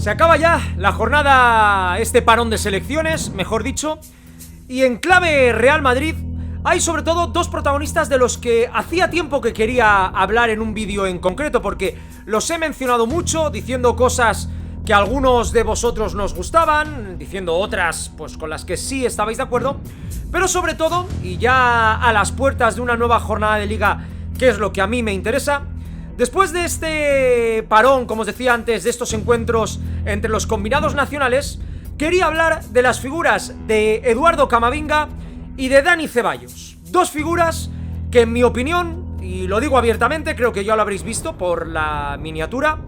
Se acaba ya la jornada, este parón de selecciones, mejor dicho. Y en clave Real Madrid hay sobre todo dos protagonistas de los que hacía tiempo que quería hablar en un vídeo en concreto, porque los he mencionado mucho, diciendo cosas que a algunos de vosotros nos gustaban, diciendo otras pues con las que sí estabais de acuerdo. Pero sobre todo, y ya a las puertas de una nueva jornada de liga, que es lo que a mí me interesa, después de este parón, como os decía antes, de estos encuentros entre los combinados nacionales, quería hablar de las figuras de Eduardo Camavinga y de Dani Ceballos. Dos figuras que, en mi opinión, y lo digo abiertamente, creo que ya lo habréis visto por la miniatura,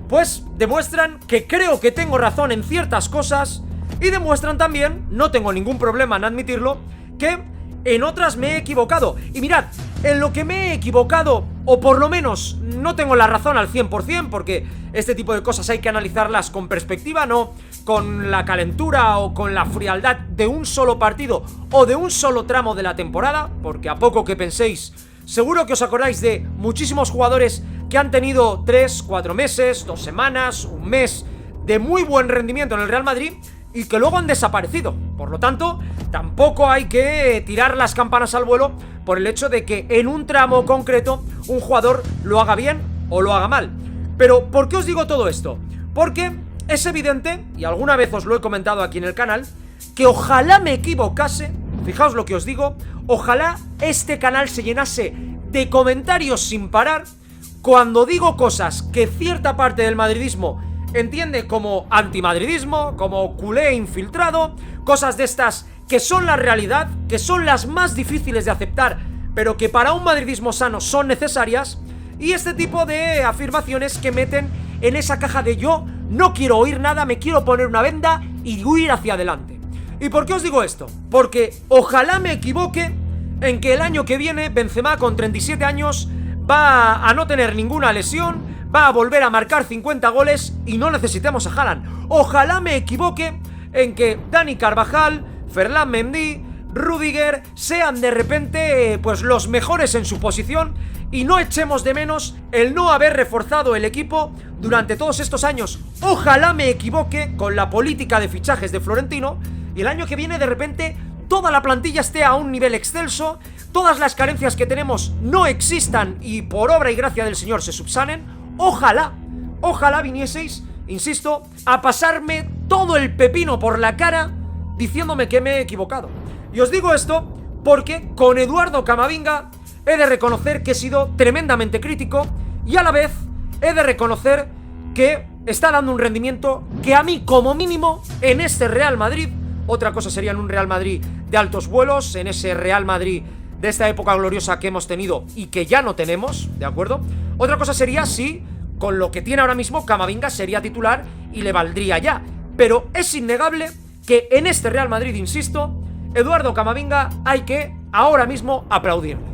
pues demuestran que creo que tengo razón en ciertas cosas, y demuestran también, no tengo ningún problema en admitirlo, que en otras me he equivocado. Y mirad, en lo que me he equivocado, o por lo menos no tengo la razón al 100%, porque este tipo de cosas hay que analizarlas con perspectiva, no con la calentura o con la frialdad de un solo partido o de un solo tramo de la temporada, porque a poco que penséis, seguro que os acordáis de muchísimos jugadores que han tenido 3, 4 meses, 2 semanas, un mes de muy buen rendimiento en el Real Madrid y que luego han desaparecido. Por lo tanto, tampoco hay que tirar las campanas al vuelo por el hecho de que en un tramo concreto un jugador lo haga bien o lo haga mal. Pero, ¿por qué os digo todo esto? Porque es evidente, y alguna vez os lo he comentado aquí en el canal, que ojalá me equivocase. Fijaos lo que os digo, ojalá este canal se llenase de comentarios sin parar cuando digo cosas que cierta parte del madridismo entiende como antimadridismo, como culé infiltrado, cosas de estas que son la realidad, que son las más difíciles de aceptar, pero que para un madridismo sano son necesarias, y este tipo de afirmaciones que meten en esa caja de yo no quiero oír nada, me quiero poner una venda y huir hacia adelante. ¿Y por qué os digo esto? Porque ojalá me equivoque en que el año que viene Benzema, con 37 años, va a no tener ninguna lesión, va a volver a marcar 50 goles y no necesitemos a Haaland. Ojalá me equivoque en que Dani Carvajal, Ferland Mendy, Rudiger sean de repente pues los mejores en su posición y no echemos de menos el no haber reforzado el equipo durante todos estos años. Ojalá me equivoque con la política de fichajes de Florentino y el año que viene de repente toda la plantilla esté a un nivel excelso, todas las carencias que tenemos no existan y por obra y gracia del Señor se subsanen. Ojalá vinieseis, insisto, a pasarme todo el pepino por la cara diciéndome que me he equivocado. Y os digo esto porque con Eduardo Camavinga he de reconocer que he sido tremendamente crítico y a la vez he de reconocer que está dando un rendimiento que a mí como mínimo en este Real Madrid, otra cosa sería en un Real Madrid de altos vuelos, en ese Real Madrid de esta época gloriosa que hemos tenido y que ya no tenemos, ¿de acuerdo? Otra cosa sería si con lo que tiene ahora mismo Camavinga sería titular y le valdría ya, pero es innegable que en este Real Madrid, insisto, Eduardo Camavinga hay que ahora mismo aplaudirle.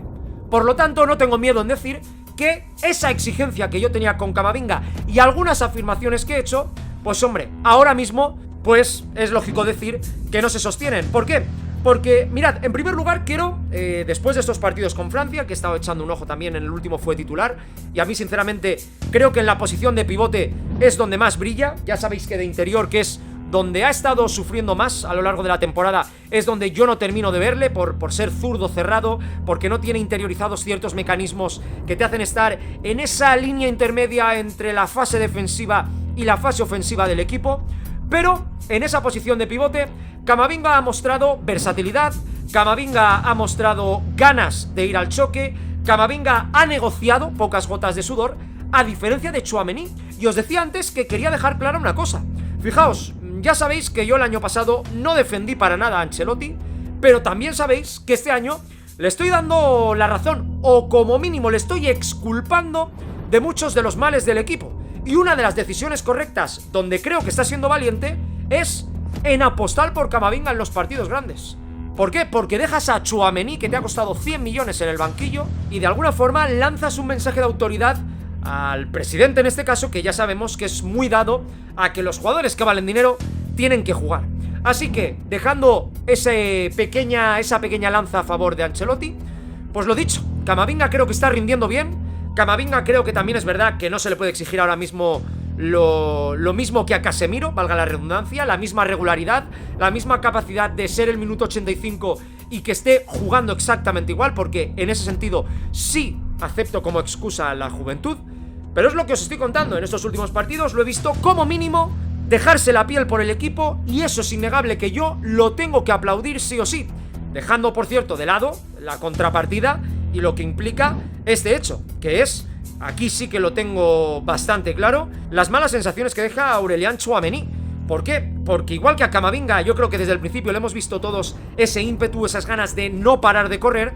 Por lo tanto, no tengo miedo en decir que esa exigencia que yo tenía con Camavinga y algunas afirmaciones que he hecho, pues hombre, ahora mismo pues es lógico decir que no se sostienen. ¿Por qué? Porque, mirad, en primer lugar quiero, después de estos partidos con Francia, que he estado echando un ojo también, en el último fue titular, y a mí sinceramente creo que en la posición de pivote es donde más brilla. Ya sabéis que de interior, que es donde ha estado sufriendo más a lo largo de la temporada, es donde yo no termino de verle por ser zurdo cerrado, porque no tiene interiorizados ciertos mecanismos que te hacen estar en esa línea intermedia entre la fase defensiva y la fase ofensiva del equipo. Pero en esa posición de pivote Camavinga ha mostrado versatilidad, Camavinga ha mostrado ganas de ir al choque, Camavinga ha negociado pocas gotas de sudor, a diferencia de Tchouaméni. Y os decía antes que quería dejar clara una cosa. Fijaos, ya sabéis que yo el año pasado no defendí para nada a Ancelotti, pero también sabéis que este año le estoy dando la razón, o como mínimo le estoy exculpando de muchos de los males del equipo. Y una de las decisiones correctas, donde creo que está siendo valiente, es en apostar por Camavinga en los partidos grandes. ¿Por qué? Porque dejas a Tchouaméni, que te ha costado 100 millones en el banquillo, y de alguna forma lanzas un mensaje de autoridad al presidente en este caso, que ya sabemos que es muy dado a que los jugadores que valen dinero tienen que jugar. Así que, dejando esa pequeña lanza a favor de Ancelotti, pues lo dicho, Camavinga creo que está rindiendo bien. Camavinga creo que también es verdad que no se le puede exigir ahora mismo lo mismo que a Casemiro, valga la redundancia, la misma regularidad, la misma capacidad de ser el minuto 85 y que esté jugando exactamente igual, porque en ese sentido sí acepto como excusa la juventud. Pero es lo que os estoy contando, en estos últimos partidos lo he visto como mínimo dejarse la piel por el equipo, y eso es innegable que yo lo tengo que aplaudir sí o sí, dejando por cierto de lado la contrapartida y lo que implica este hecho, que es, aquí sí que lo tengo bastante claro, las malas sensaciones que deja Aurelian Tchouaméni. ¿Por qué? Porque igual que a Camavinga, yo creo que desde el principio le hemos visto todos ese ímpetu, esas ganas de no parar de correr.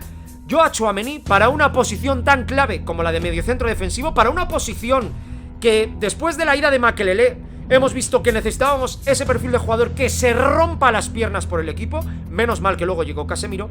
Yo a Tchouaméni, para una posición tan clave como la de mediocentro defensivo, para una posición que después de la ida de Makelele hemos visto que necesitábamos ese perfil de jugador que se rompa las piernas por el equipo, menos mal que luego llegó Casemiro,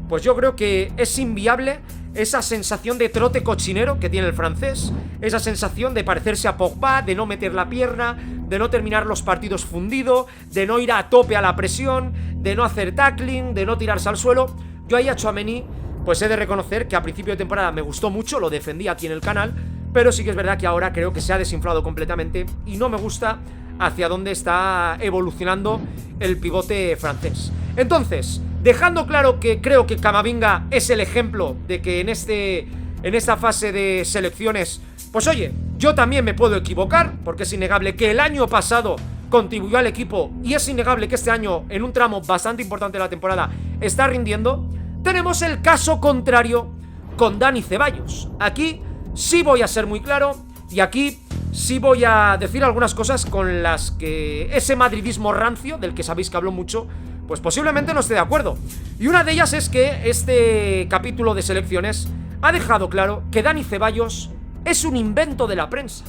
pues yo creo que es inviable esa sensación de trote cochinero que tiene el francés, esa sensación de parecerse a Pogba, de no meter la pierna, de no terminar los partidos fundido, de no ir a tope a la presión, de no hacer tackling, de no tirarse al suelo. Yo ahí a Tchouaméni pues he de reconocer que a principio de temporada me gustó mucho, lo defendí aquí en el canal, pero sí que es verdad que ahora creo que se ha desinflado completamente y no me gusta hacia dónde está evolucionando el pivote francés. Entonces, dejando claro que creo que Camavinga es el ejemplo de que en esta fase de selecciones, pues oye, yo también me puedo equivocar, porque es innegable que el año pasado contribuyó al equipo y es innegable que este año, en un tramo bastante importante de la temporada, está rindiendo. Tenemos el caso contrario con Dani Ceballos. Aquí sí voy a ser muy claro y aquí sí voy a decir algunas cosas con las que ese madridismo rancio, del que sabéis que hablo mucho, pues posiblemente no esté de acuerdo. Y una de ellas es que este capítulo de selecciones ha dejado claro que Dani Ceballos es un invento de la prensa.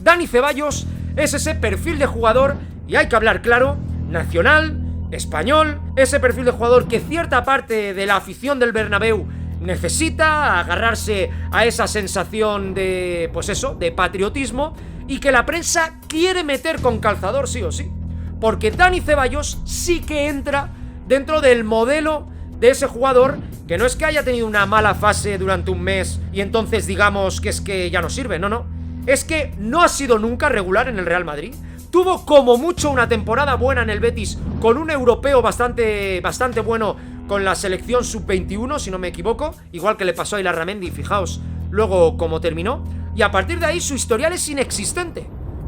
Dani Ceballos es ese perfil de jugador, y hay que hablar claro, nacional, español, ese perfil de jugador que cierta parte de la afición del Bernabéu necesita agarrarse a esa sensación de, pues eso, de patriotismo, y que la prensa quiere meter con calzador sí o sí, porque Dani Ceballos sí que entra dentro del modelo de ese jugador que no es que haya tenido una mala fase durante un mes y entonces digamos que es que ya no sirve, no, es que no ha sido nunca regular en el Real Madrid. Tuvo como mucho una temporada buena en el Betis, con un europeo bastante bueno con la selección sub-21, si no me equivoco, igual que le pasó a Ilarramendi, fijaos luego cómo terminó, y a partir de ahí su historial es inexistente.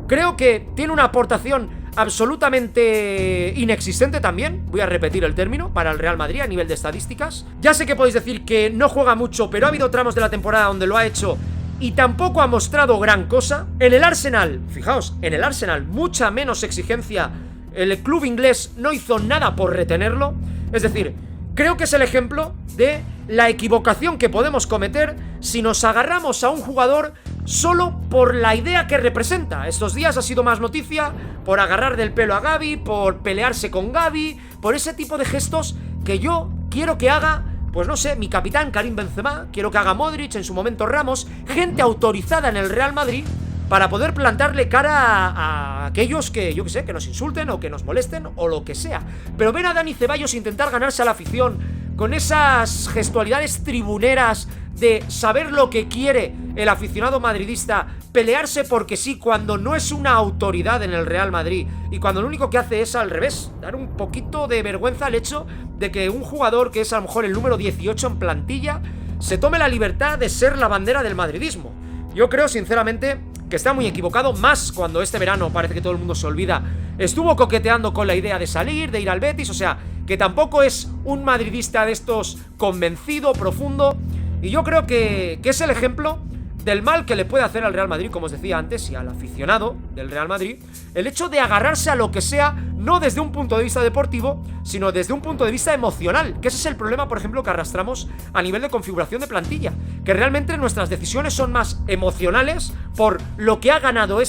Creo que tiene una aportación absolutamente inexistente también, voy a repetir el término, para el Real Madrid a nivel de estadísticas. Ya sé que podéis decir que no juega mucho, pero ha habido tramos de la temporada donde lo ha hecho y tampoco ha mostrado gran cosa. En el Arsenal, fijaos, en el Arsenal mucha menos exigencia, el club inglés no hizo nada por retenerlo. Es decir, creo que es el ejemplo de la equivocación que podemos cometer si nos agarramos a un jugador solo por la idea que representa. Estos días ha sido más noticia por agarrar del pelo a Gavi, por pelearse con Gavi, por ese tipo de gestos que yo quiero que haga, pues no sé, mi capitán Karim Benzema, quiero que haga Modric, en su momento Ramos, gente autorizada en el Real Madrid para poder plantarle cara a aquellos que, yo que sé, que nos insulten o que nos molesten o lo que sea. Pero ven a Dani Ceballos intentar ganarse a la afición con esas gestualidades tribuneras de saber lo que quiere el aficionado madridista, pelearse porque sí cuando no es una autoridad en el Real Madrid y cuando lo único que hace es al revés, dar un poquito de vergüenza al hecho de que un jugador que es a lo mejor el número 18 en plantilla se tome la libertad de ser la bandera del madridismo. Yo creo sinceramente que está muy equivocado, más cuando este verano parece que todo el mundo se olvida, estuvo coqueteando con la idea de salir, de ir al Betis, o sea, que tampoco es un madridista de estos convencido, profundo. Y yo creo que es el ejemplo del mal que le puede hacer al Real Madrid, como os decía antes, y al aficionado del Real Madrid, el hecho de agarrarse a lo que sea, no desde un punto de vista deportivo, sino desde un punto de vista emocional, que ese es el problema, por ejemplo, que arrastramos a nivel de configuración de plantilla, que realmente nuestras decisiones son más emocionales por lo que ha ganado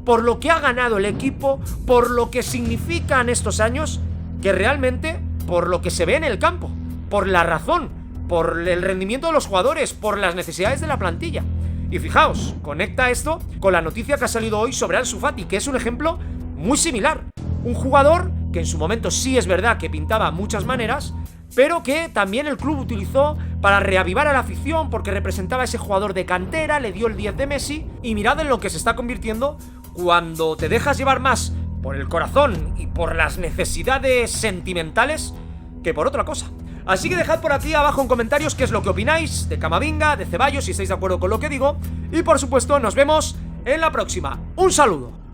por lo que ha ganado el equipo, por lo que significan estos años, que realmente por lo que se ve en el campo, por la razón, por el rendimiento de los jugadores, por las necesidades de la plantilla. Y fijaos, conecta esto con la noticia que ha salido hoy sobre Ansu Fati, que es un ejemplo muy similar. Un jugador que en su momento sí es verdad que pintaba muchas maneras, pero que también el club utilizó para reavivar a la afición porque representaba a ese jugador de cantera, le dio el 10 de Messi, y mirad en lo que se está convirtiendo cuando te dejas llevar más por el corazón y por las necesidades sentimentales que por otra cosa. Así que dejad por aquí abajo en comentarios qué es lo que opináis de Camavinga, de Ceballos, si estáis de acuerdo con lo que digo. Y por supuesto nos vemos en la próxima. ¡Un saludo!